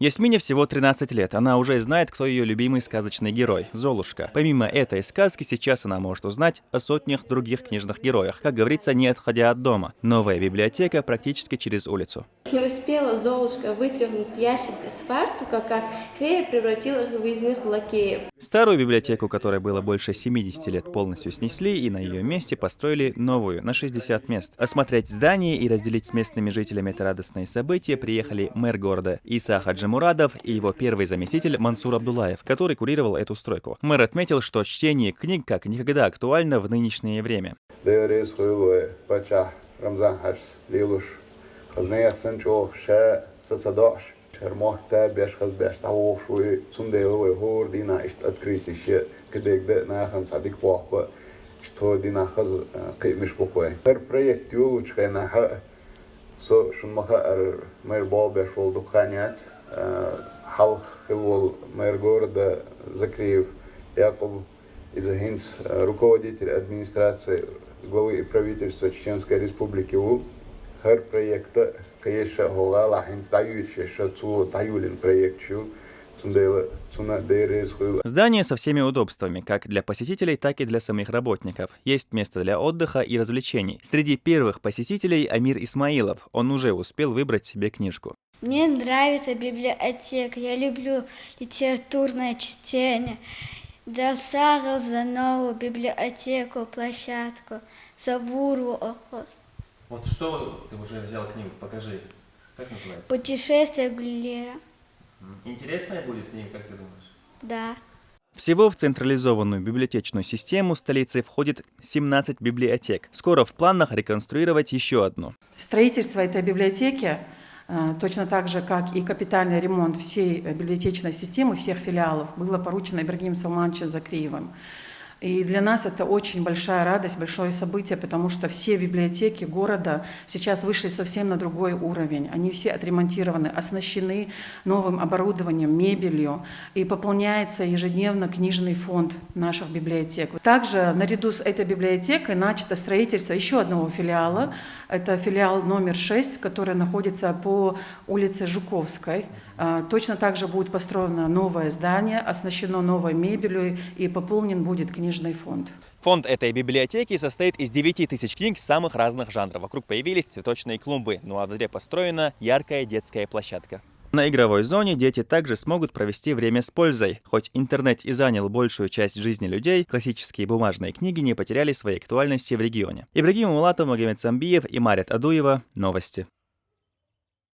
Ясмине всего 13 лет. Она уже знает, кто ее любимый сказочный герой – Золушка. Помимо этой сказки, сейчас она может узнать о сотнях других книжных героях, как говорится, не отходя от дома. Новая библиотека практически через улицу. Не успела Золушка вытряхнуть ящик из фартука, как фея превратила их в выездных лакеев. Старую библиотеку, которой было больше 70 лет, полностью снесли и на ее месте построили новую, на 60 мест. Осмотреть здание и разделить с местными жителями это радостное событие приехали мэр города Иса Хаджимурадов и его первый заместитель Мансур Абдулаев, который курировал эту стройку. Мэр отметил, что чтение книг как никогда актуально в нынешнее время. Hermahta beškas bešta ovšui sundēloja hordina ist atkritische kedegde nahan sadik pohpa что динахаз каймишпокой. Her проект юлучка на со шумаха мэр бобеш вол духанят халх вол мэр города Закриев Яков Изагинц, руководитель администрации главы и правительства Чеченской Республики УЛ. Her проекта конечно голала хинц дающий что даюлин проектчу. Здание со всеми удобствами, как для посетителей, так и для самих работников. Есть место для отдыха и развлечений. Среди первых посетителей Амир Исмаилов. Он уже успел выбрать себе книжку. Мне нравится библиотека, я люблю литературное чтение. Дал за новую библиотеку, площадку, Сабуру Охос. Вот что ты уже взял книгу, покажи. Как называется? Путешествие Гулливера. Интересная будет книга, как ты думаешь? Да. Всего в централизованную библиотечную систему столицы входит 17 библиотек. Скоро в планах реконструировать еще одну. Строительство этой библиотеки, точно так же, как и капитальный ремонт всей библиотечной системы, всех филиалов, было поручено Ибрагимом Салмановичем Закриевым. И для нас это очень большая радость, большое событие, потому что все библиотеки города сейчас вышли совсем на другой уровень. Они все отремонтированы, оснащены новым оборудованием, мебелью, и пополняется ежедневно книжный фонд наших библиотек. Также наряду с этой библиотекой начато строительство еще одного филиала. Это филиал номер 6, который находится по улице Жуковской. Точно так же будет построено новое здание, оснащено новой мебелью и пополнен будет книжный фонд. Фонд этой библиотеки состоит из 9000 книг самых разных жанров. Вокруг появились цветочные клумбы, ну а в дворе построена яркая детская площадка. На игровой зоне дети также смогут провести время с пользой. Хоть интернет и занял большую часть жизни людей, классические бумажные книги не потеряли своей актуальности в регионе. Ибрагим Мулатов, Магомед Самбиев и Марят Адуева. Новости.